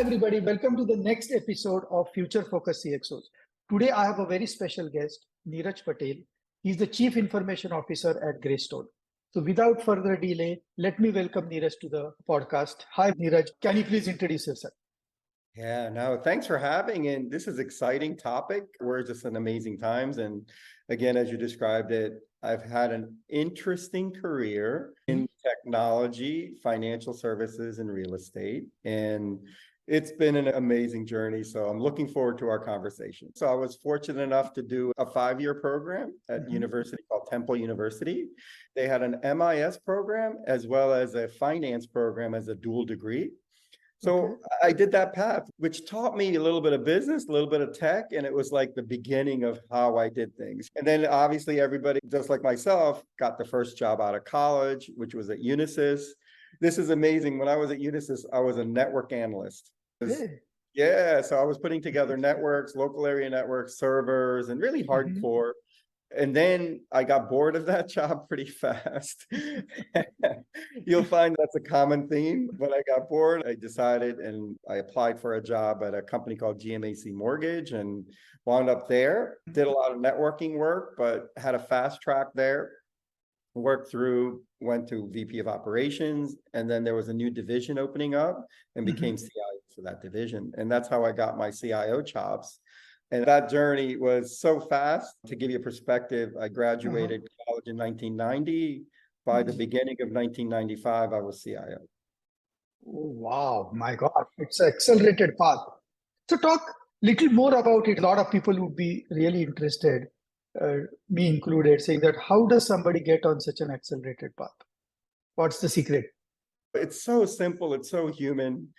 everybody. Welcome to the next episode of Future Focused CXOs. Today, I have a very special guest, Niraj Patel. He's the Chief Information Officer at Greystone. So, without further delay, let me welcome Niraj to the podcast. Hi, Niraj. Can you please introduce yourself? Yeah, no, thanks for having. And this is exciting topic. We're just in amazing times. And again, as you described it, I've had an interesting career in technology, financial services, and real estate. And it's been an amazing journey. So I'm looking forward to our conversation. So I was fortunate enough to do a 5-year program at university called Temple University. They had an MIS program as well as a finance program as a dual degree. So I did that path, which taught me a little bit of business, a little bit of tech, and it was like the beginning of how I did things. And then obviously everybody, just like myself, got the first job out of college, which was at Unisys. This is amazing. When I was at Unisys, I was a network analyst. Yeah, so I was putting together networks, local area networks, servers, and really hardcore. And then I got bored of that job pretty fast. You'll find that's a common theme. When I got bored, I decided and I applied for a job at a company called GMAC Mortgage and wound up there. Did a lot of networking work, but had a fast track there. Worked through, went to VP of operations, and then there was a new division opening up and became CIO for that division. And that's how I got my CIO chops. And that journey was so fast. To give you a perspective, I graduated college in 1990. By the beginning of 1995, I was CIO. Oh, wow, my God, it's an accelerated path. So talk a little more about it. A lot of people would be really interested, me included, saying that how does somebody get on such an accelerated path? What's the secret? It's so simple. It's so human.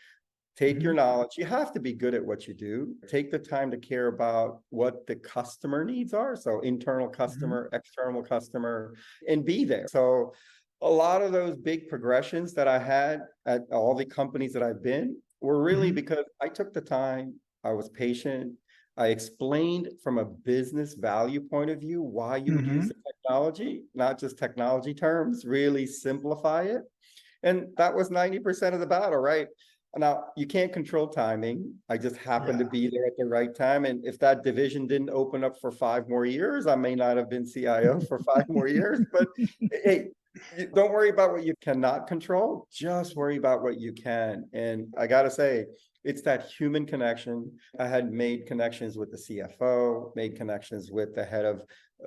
Take your knowledge. You have to be good at what you do. Take the time to care about what the customer needs are. So internal customer, external customer, and be there. So a lot of those big progressions that I had at all the companies that I've been were really because I took the time, I was patient, I explained from a business value point of view why you would use the technology, not just technology terms, really simplify it. And that was 90% of the battle, right? Now, you can't control timing. I just happened to be there at the right time. And if that division didn't open up for 5 more years, I may not have been CIO for 5 more years. But hey, don't worry about what you cannot control. Just worry about what you can. And I got to say, it's that human connection. I had made connections with the CFO, made connections with the head of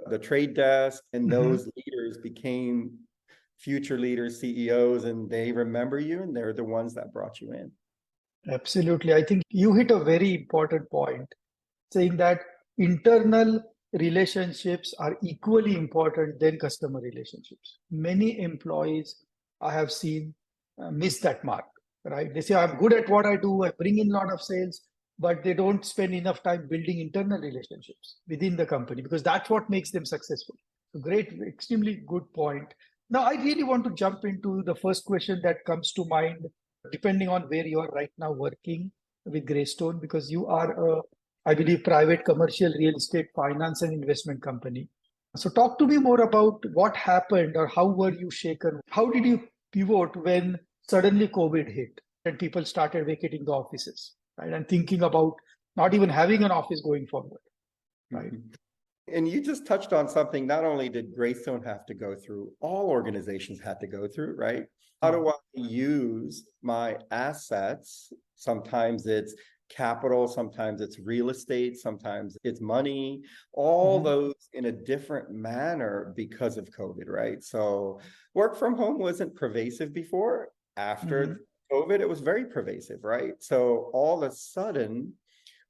the trade desk, and those leaders became future leaders, CEOs, and they remember you, and they're the ones that brought you in. Absolutely. I think you hit a very important point, saying that internal relationships are equally important than customer relationships. Many employees I have seen miss that mark, right? They say, I'm good at what I do, I bring in a lot of sales, but they don't spend enough time building internal relationships within the company because that's what makes them successful. So great, extremely good point. Now, I really want to jump into the first question that comes to mind, depending on where you are right now working with Greystone, because you are a, I believe, private commercial real estate finance and investment company. So talk to me more about what happened or how were you shaken? How did you pivot when suddenly COVID hit and people started vacating the offices, right? And thinking about not even having an office going forward, right? And you just touched on something not only did Greystone have to go through, all organizations had to go through, right? How do I use my assets? Sometimes it's capital, sometimes it's real estate, sometimes it's money, all those in a different manner because of COVID, right? So work from home wasn't pervasive before. After COVID, it was very pervasive, right? So all of a sudden,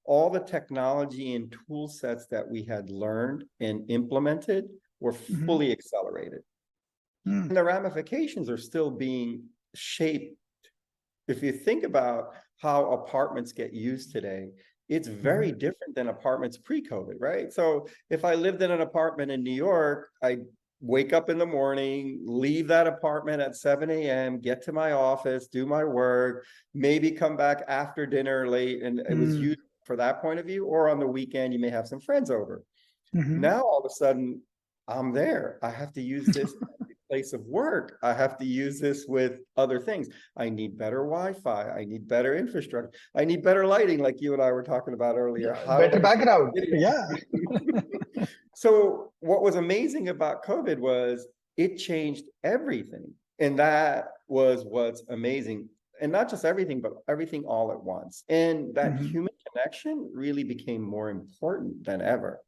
all the technology and tool sets that we had learned and implemented were fully accelerated. And the ramifications are still being shaped. If you think about how apartments get used today, it's very different than apartments pre-COVID, right? So if I lived in an apartment in New York, I'd wake up in the morning, leave that apartment at 7 a.m., get to my office, do my work, maybe come back after dinner late, and it was used for that point of view, or on the weekend, you may have some friends over. Now, all of a sudden, I'm there. I have to use this place of work, I have to use this with other things. I need better Wi-Fi. I need better infrastructure. I need better lighting, like you and I were talking about earlier. How do Better I background. video? Yeah. So what was amazing about COVID was it changed everything. And that was what's amazing. And not just everything, but everything all at once. And that Mhm. human connection really became more important than ever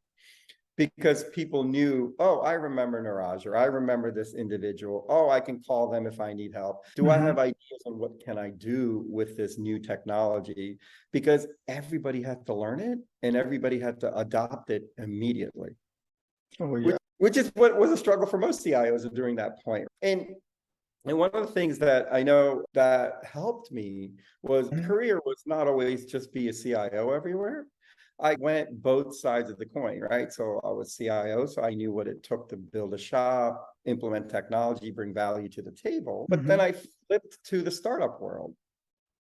because people knew, oh, I remember Niraj, or I remember this individual. Oh, I can call them if I need help. Do I Mhm. have ideas on what can I do with this new technology? Because everybody had to learn it and everybody had to adopt it immediately, Oh, yeah. which is what was a struggle for most CIOs during that point. And one of the things that I know that helped me was Mhm. career was not always just be a CIO everywhere. I went both sides of the coin, right? So I was CIO, so I knew what it took to build a shop, implement technology, bring value to the table. But then Mhm. I flipped to the startup world.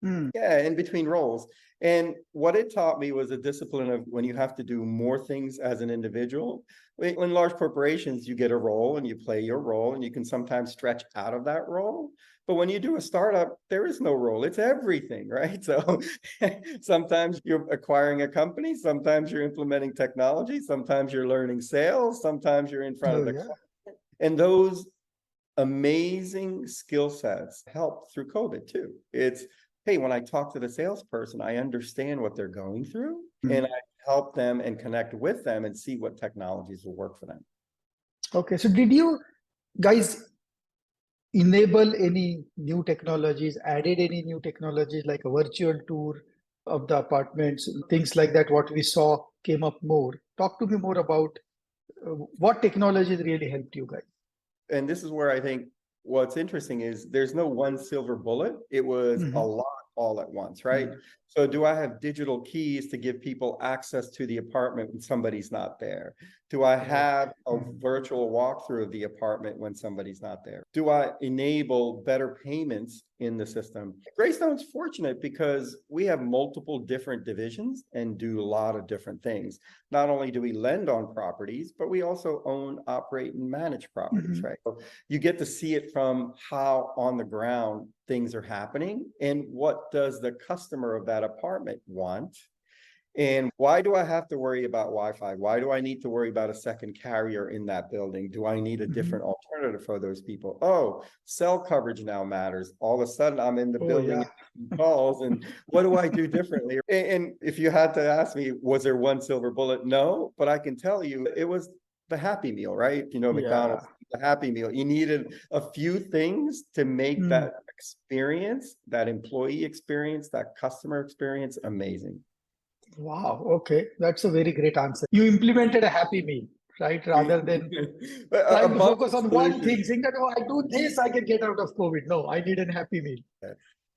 Mm. Yeah, in between roles. And what it taught me was a discipline of when you have to do more things as an individual. In large corporations, you get a role and you play your role, and you can sometimes stretch out of that role. But when you do a startup, there is no role, it's everything, right? So sometimes you're acquiring a company, sometimes you're implementing technology, sometimes you're learning sales, sometimes you're in front Oh, of the yeah. client. And those amazing skill sets helped through COVID too. It's, hey, when I talk to the salesperson, I understand what they're going through and Mhm. I help them and connect with them and see what technologies will work for them. Okay. So did you guys enable any new technologies, added any new technologies like a virtual tour of the apartments, things like that, what we saw came up more? Talk to me more about what technologies really helped you guys. And this is where I think what's interesting is there's no one silver bullet. It was a Mhm. lot all at once, right? Mhm. So do I have digital keys to give people access to the apartment when somebody's not there? Do I have Okay. a Mhm. virtual walkthrough of the apartment when somebody's not there? Do I enable better payments in the system? Greystone's fortunate because we have multiple different divisions and do a lot of different things. Not only do we lend on properties, but we also own, operate, and manage properties, Mhm. right? So you get to see it from how on the ground things are happening and what does the customer of that apartment want. And why do I have to worry about Wi-Fi? Why do I need to worry about a second carrier in that building? Do I need a Mhm. different alternative for those people? Oh, cell coverage now matters. All of a sudden, I'm in the Oh, building yeah. and calls, and what do I do differently? And if you had to ask me, was there one silver bullet? No, but I can tell you it was the Happy Meal, right? You know, Yeah. McDonald's, the Happy Meal. You needed a few things to make Mm. that experience, that employee experience, that customer experience amazing. Wow. Okay. That's a very great answer. You implemented a happy meal, right? Rather than A trying to bundle focus on one solution. thing, saying that, oh, I do this, I can get out of COVID. No, I need a happy meal.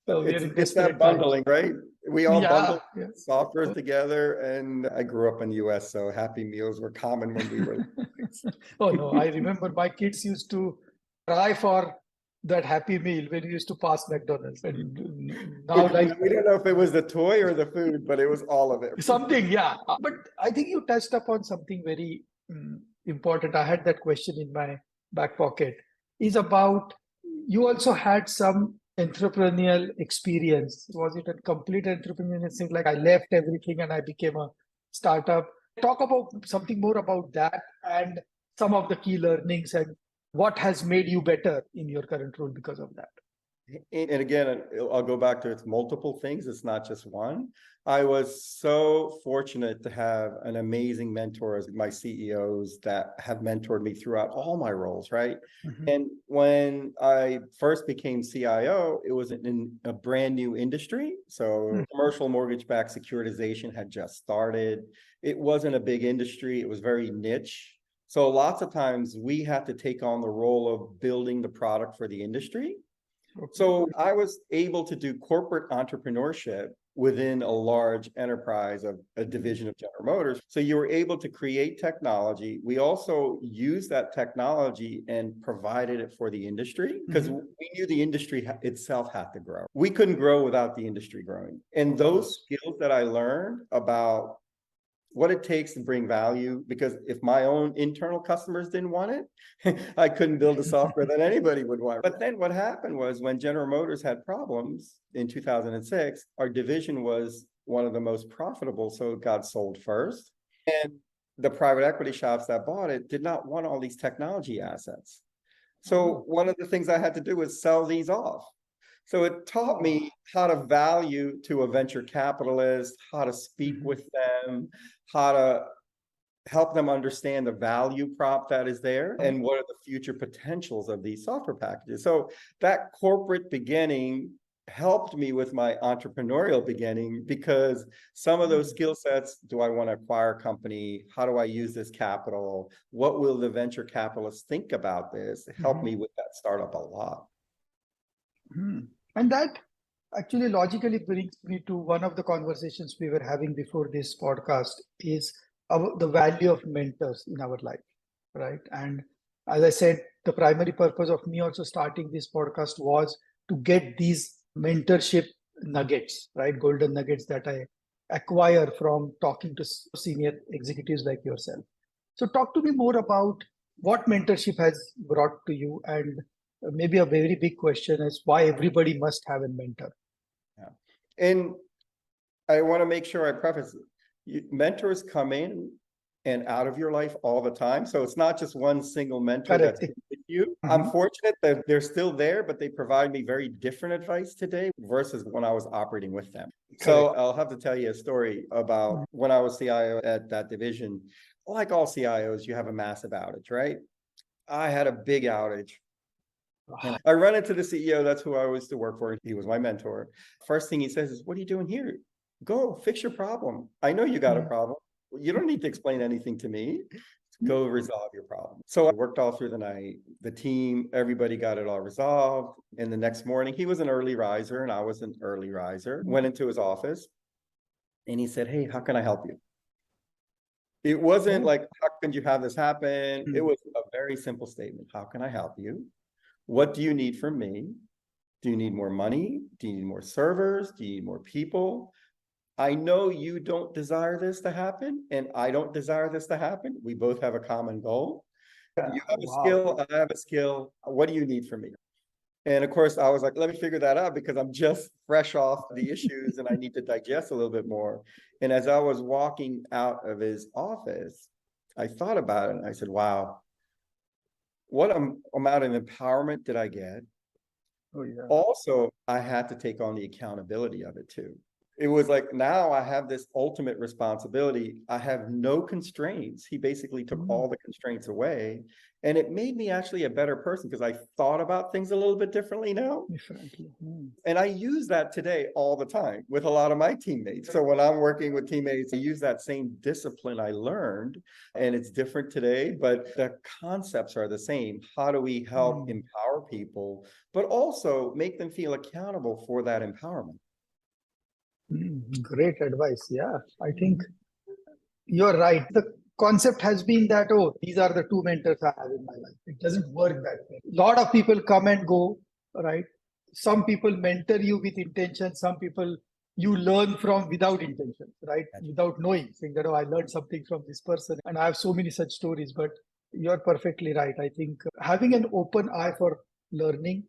So we are in It's that desperate times. bundling, right? We all Yeah. bundle Yeah. softwares together, and I grew up in the US, so Happy Meals were common when we were kids. Oh, no. I remember my kids used to try for that happy meal when we used to pass McDonald's. And now, like, We don't know if it was the toy or the food, but it was all of it. something, yeah. But I think you touched upon something very important. I had that question in my back pocket. Is about you also had some entrepreneurial experience. Was it a complete entrepreneurial thing? Like I left everything and I became a startup. Talk about something more about that and some of the key learnings and what has made you better in your current role because of that. And again, I'll go back to it's multiple things. It's not just one. I was so fortunate to have an amazing mentor as my CEOs that have mentored me throughout all my roles, right? Mhm. And when I first became CIO, it was in a brand new industry. So Mm. commercial mortgage-backed securitization had just started. It wasn't a big industry. It was very niche. So lots of times we had to take on the role of building the product for the industry. Okay. So I was able to do corporate entrepreneurship within a large enterprise of a division of General Motors. So you were able to create technology. We also used that technology and provided it for the industry because Mhm. we knew the industry itself had to grow. We couldn't grow without the industry growing. And Of those course. skills that I learned about what it takes to bring value, because if my own internal customers didn't want it, I couldn't build the software that anybody would want. But then what happened was when General Motors had problems in 2006, our division was one of the most profitable, so it got sold first. And the private equity shops that bought it did not want all these technology assets. So one of the things I had to do was sell these off. So it taught me how to value to a venture capitalist, how to speak with them, how to help them understand the value prop that is there and what are the future potentials of these software packages. So that corporate beginning helped me with my entrepreneurial beginning, because some of those skill sets, do I want to acquire a company? How do I use this capital? What will the venture capitalists think about this? Help me with that startup a lot. And that actually logically brings me to one of the conversations we were having before this podcast, is the value of mentors in our life, right? And as I said, the primary purpose of me also starting this podcast was to get these mentorship nuggets, right? Golden nuggets that I acquire from talking to senior executives like yourself. So talk to me more about what mentorship has brought to you, and maybe a very big question is why everybody must have a mentor. Yeah. And I want to make sure I preface it. Mentors come in and out of your life all the time. So it's not just one single mentor that's with you. I'm fortunate that they're still there, but they provide me very different advice today versus when I was operating with them. So I'll have to tell you a story about when I was CIO at that division. Like all CIOs, you have a massive outage, right? I had a big outage. And I run into the CEO. That's who I used to work for. He was my mentor. First thing he says is, "What are you doing here? Go fix your problem. I know you got a problem. You don't need to explain anything to me. Go resolve your problem." So I worked all through the night. The team, everybody got it all resolved. And the next morning, he was an early riser and I was an early riser. Went into his office and he said, "Hey, how can I help you?" It wasn't like, "How can you have this happen?" It was a very simple statement. "How can I help you? What do you need from me? Do you need more money? Do you need more servers? Do you need more people? I know you don't desire this to happen, and I don't desire this to happen. We both have a common goal. You have a skill, I have a skill. What do you need from me?" And of course, I was like, let me figure that out, because I'm just fresh off the issues and I need to digest a little bit more. And as I was walking out of his office, I thought about it and I said, wow, what amount of empowerment did I get? Also, I had to take on the accountability of it too. It was like, now I have this ultimate responsibility. I have no constraints. He basically took all the constraints away. And it made me actually a better person, because I thought about things a little bit differently now. And I use that today all the time with a lot of my teammates. So when I'm working with teammates, I use that same discipline I learned, and it's different today, but the concepts are the same. How do we help empower people, but also make them feel accountable for that empowerment? Great advice. Yeah, I think you're right. The concept has been that, oh, these are the two mentors I have in my life. It doesn't work that way. A lot of people come and go, right? Some people mentor you with intention. Some people you learn from without intention, right? Without knowing, saying that, oh, I learned something from this person. And I have so many such stories, but you're perfectly right. I think having an open eye for learning.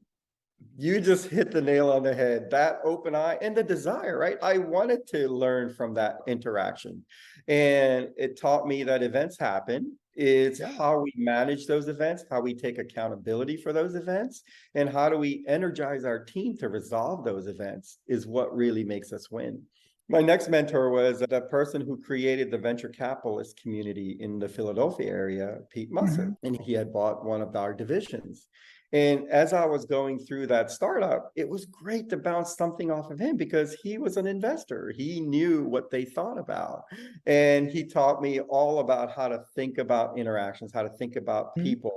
You just hit the nail on the head. That open eye and the desire, right? I wanted to learn from that interaction. And it taught me that events happen. It's how we manage those events, how we take accountability for those events, and how do we energize our team to resolve those events is what really makes us win. My next mentor was the person who created the venture capitalist community in the Philadelphia area, Pete Musser, and he had bought one of our divisions. And as I was going through that startup, it was great to bounce something off of him, because he was an investor. He knew what they thought about. And he taught me all about how to think about interactions, how to think about people.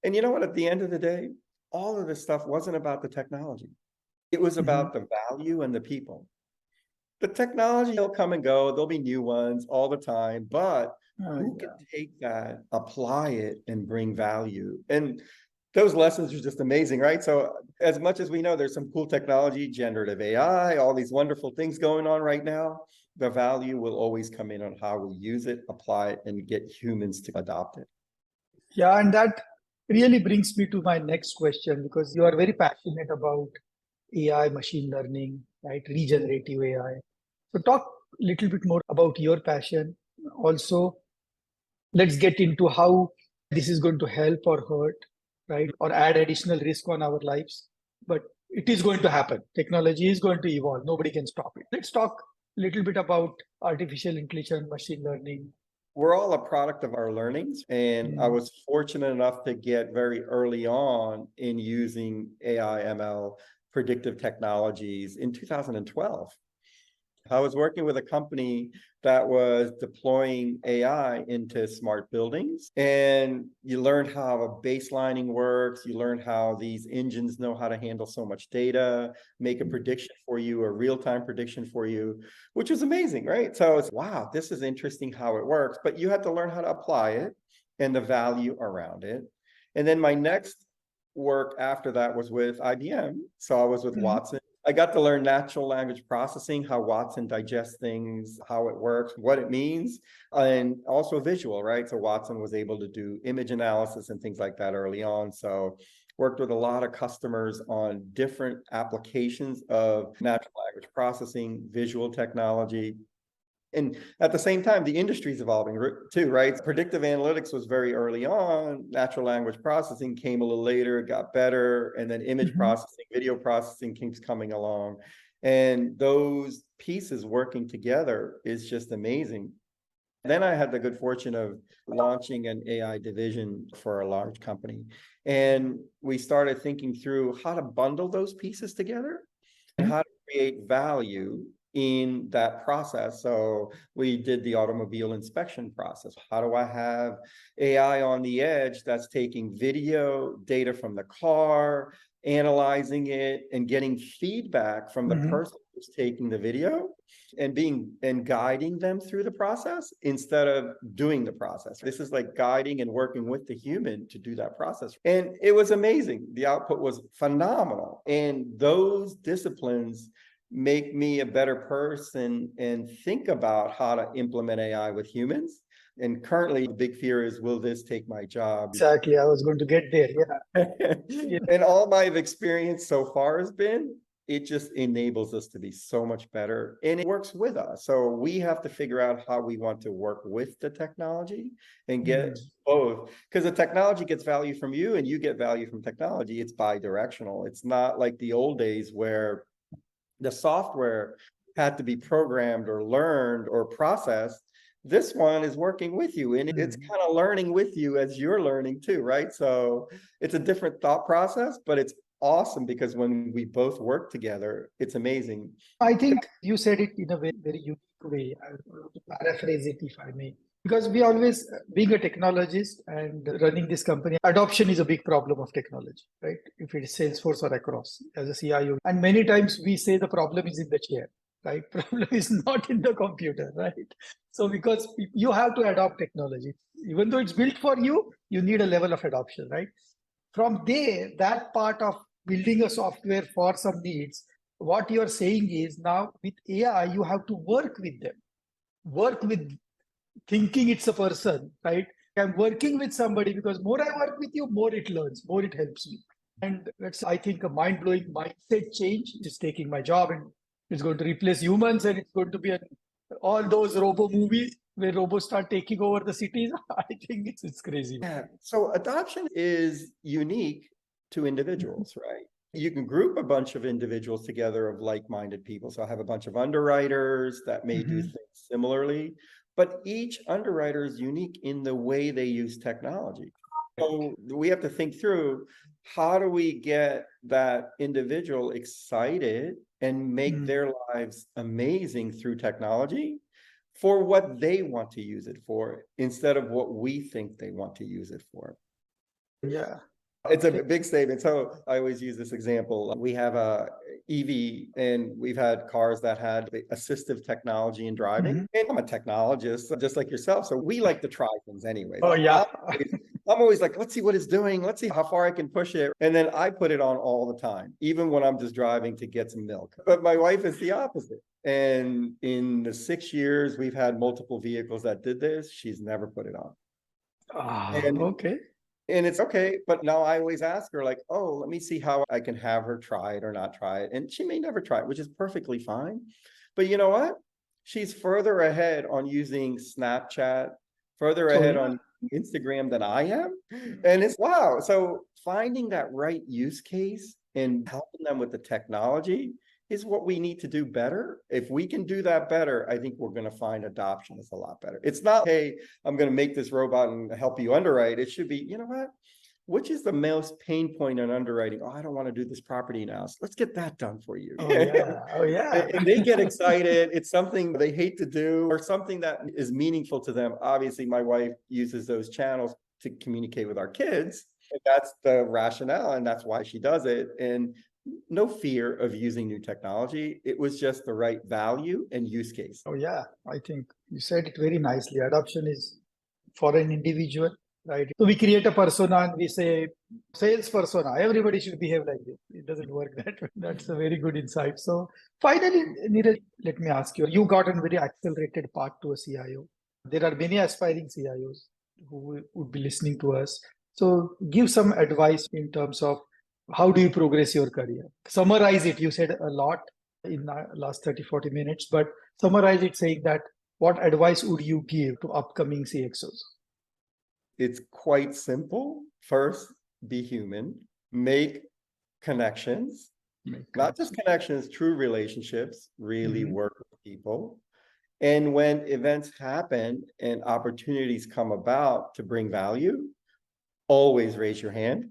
And you know what? At the end of the day, all of this stuff wasn't about the technology. It was about the value and the people. The technology will come and go. There'll be new ones all the time. But who can take that, apply it, and bring value? And those lessons are just amazing, right? So as much as we know there's some cool technology, generative AI, all these wonderful things going on right now, the value will always come in on how we use it, apply it, and get humans to adopt it. Yeah, and that really brings me to my next question, because you are very passionate about AI, machine learning, right? Regenerative AI. So talk a little bit more about your passion. Also, let's get into how this is going to help or hurt, right? Or add additional risk on our lives. But it is going to happen. Technology is going to evolve. Nobody can stop it. Let's talk a little bit about artificial intelligence, machine learning. We're all a product of our learnings. And I Mm. was fortunate enough to get very early on in using AI, ML, predictive technologies in 2012. I was working with a company that was deploying AI into smart buildings, and you learn how a baselining works. You learn how these engines know how to handle so much data, make a prediction for you, a real-time prediction for you, which was amazing, right? So it's, wow, this is interesting how it works, but you have to learn how to apply it and the value around it. And then my next work after that was with IBM. So I was with Mhm. Watson. I got to learn natural language processing, how Watson digests things, how it works, what it means, and also visual, right? So Watson was able to do image analysis and things like that early on. So worked with a lot of customers on different applications of natural language processing, visual technology. And at the same time, the industry is evolving too, right? Predictive analytics was very early on. Natural language processing came a little later, it got better. And then image Mhm. processing, video processing keeps coming along. And those pieces working together is just amazing. Then I had the good fortune of launching an AI division for a large company. And we started thinking through how to bundle those pieces together and how to create value in that process. So we did the automobile inspection process. How do I have AI on the edge that's taking video data from the car, analyzing it, and getting feedback from the Mhm. person who's taking the video and being and guiding them through the process instead of doing the process. This is like guiding and working with the human to do that process. And it was amazing. The output was phenomenal. And those disciplines make me a better person and think about how to implement AI with humans. And currently, the big fear is, will this take my job? Exactly. I was going to get there. Yeah. Yeah. And all my experience so far has been, it just enables us to be so much better and it works with us. So we have to figure out how we want to work with the technology and get Mm. both, because the technology gets value from you and you get value from technology. It's bi-directional. It's not like the old days where the software had to be programmed or learned or processed. This one is working with you and it's Mm. kind of learning with you as you're learning too, right? So it's a different thought process, but it's awesome because when we both work together, it's amazing. I think you said it in a very, very unique way. I want to paraphrase it, if I may. Because we always, being a technologist and running this company, adoption is a big problem of technology, right? If it's Salesforce or across as a CIO. And many times we say the problem is in the chair, right? Problem is not in the computer, right? So because you have to adopt technology, even though it's built for you, you need a level of adoption, right? From there, that part of building a software for some needs, what you're saying is now with AI, you have to work with them, work with thinking it's a person, right? I'm working with somebody because more I work with you, more it learns, more it helps me. And that's, I think, a mind blowing mindset change is taking my job and it's going to replace humans and it's going to be all those robo movies where robots start taking over the cities. I think it's crazy. Yeah. So adoption is unique to Mhm. individuals, right? You can group a bunch of individuals together of like-minded people. So I have a bunch of underwriters that may do Mhm. things similarly, but each underwriter is unique in the way they use technology. So we have to think through, how do we get that individual excited and make Mm. their lives amazing through technology for what they want to use it for instead of what we think they want to use it for. Yeah. It's a big statement. So I always use this example. We have a EV and we've had cars that had assistive technology in driving. Mhm. And I'm a technologist, just like yourself. So we like to try things anyways. Oh, yeah. I'm always like, let's see what it's doing. Let's see how far I can push it. And then I put it on all the time, even when I'm just driving to get some milk. But my wife is the opposite. And in the 6 years we've had multiple vehicles that did this, she's never put it on. And Okay. and it's okay, but now I always ask her, like, oh, let me see how I can have her try it or not try it. And she may never try it, which is perfectly fine. But you know what? She's further ahead on using Snapchat, further Oh, ahead yeah. on Instagram than I am. And it's wow. So finding that right use case and helping them with the technology is what we need to do better. If we can do that better, I think we're going to find adoption is a lot better. It's not, hey, I'm going to make this robot and help you underwrite. It should be, you know what? Which is the most pain point in underwriting? Oh, I don't want to do this property now. So let's get that done for you. Oh, yeah. Oh, yeah. And they get excited. It's something they hate to do or something that is meaningful to them. Obviously, my wife uses those channels to communicate with our kids. And that's the rationale, and that's why she does it. And no fear of using new technology. It was just the right value and use case. Oh, yeah. I think you said it very nicely. Adoption is for an individual, right? So we create a persona and we say sales persona. Everybody should behave like this. It doesn't work that way. That's a very good insight. So finally, Niraj, let me ask you. You got a very accelerated path to a CIO. There are many aspiring CIOs who would be listening to us. So give some advice in terms of how do you progress your career? Summarize it. You said a lot in the last 30, 40 minutes, but summarize it saying that what advice would you give to upcoming CXOs? It's quite simple. First, be human, make connections, not just connections, true relationships, really work with people. And when events happen and opportunities come about to bring value, always raise your hand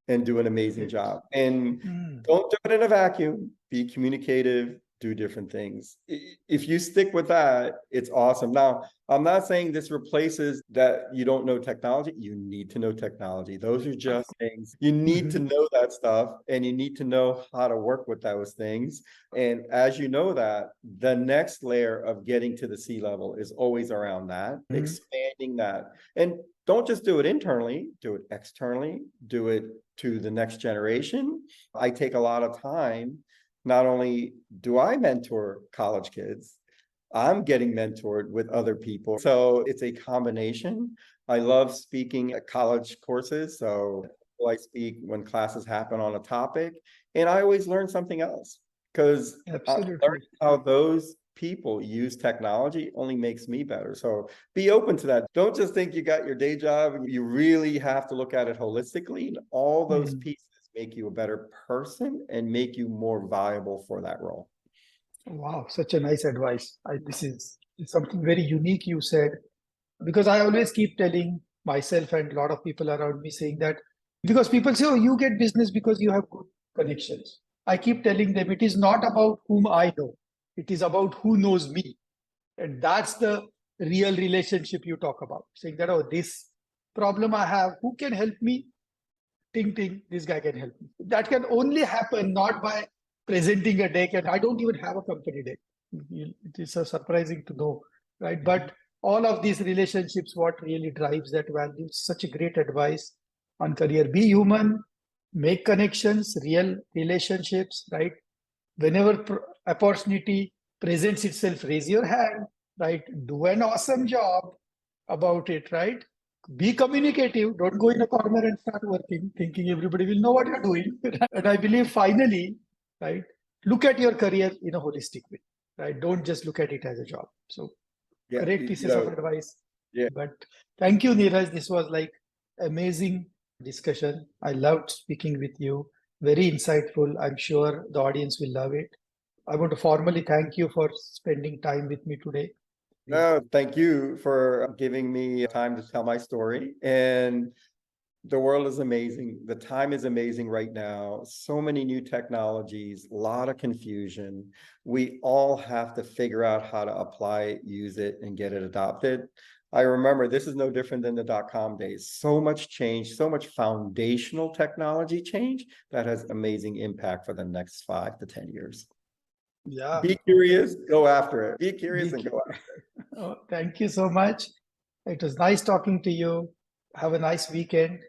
and do an amazing job. And don't do it in a vacuum. Be communicative, do different things. If you stick with that, it's awesome. Now, I'm not saying this replaces that you don't know technology. You need to know technology. Those are just things. You need to know that stuff, and you need to know how to work with those things. And as you know that, the next layer of getting to the C-level is always around that, expanding that. And don't just do it internally, do it externally, do it to the next generation. I take a lot of time. Not only do I mentor college kids, I'm getting mentored with other people. So it's a combination. I love speaking at college courses. So I speak when classes happen on a topic, and I always learn something else because learning how those people use technology only makes me better. So be open to that. Don't just think you got your day job. You really have to look at it holistically. And all those pieces make you a better person and make you more valuable for that role. Wow, such a nice advice. This is something very unique you said, because I always keep telling myself and a lot of people around me saying that because people say, oh, you get business because you have good connections. I keep telling them it is not about whom I know. It is about who knows me. And that's the real relationship you talk about. Saying that, oh, this problem I have, who can help me? Ting, ting, this guy can help me. That can only happen not by presenting a deck. And I don't even have a company deck. It is so surprising to know, right? But all of these relationships, what really drives that value, such a great advice on career. Be human, make connections, real relationships, right? Whenever opportunity presents itself, raise your hand, right? Do an awesome job about it, right? Be communicative. Don't go in a corner and start working, thinking everybody will know what you're doing. And I believe finally, right, look at your career in a holistic way, right? Don't just look at it as a job. So great pieces of advice. Yeah. But thank you, Niraj. This was like amazing discussion. I loved speaking with you. Very insightful. I'm sure the audience will love it. I want to formally thank you for spending time with me today. No, thank you for giving me time to tell my story. And the world is amazing. The time is amazing right now. So many new technologies, a lot of confusion. We all have to figure out how to apply it, use it, and get it adopted. I remember this is no different than the .com days. So much change, so much foundational technology change that has amazing impact for the next 5 to 10 years. Yeah. Be curious, go after it. Be curious and go after it. Oh, thank you so much. It was nice talking to you. Have a nice weekend.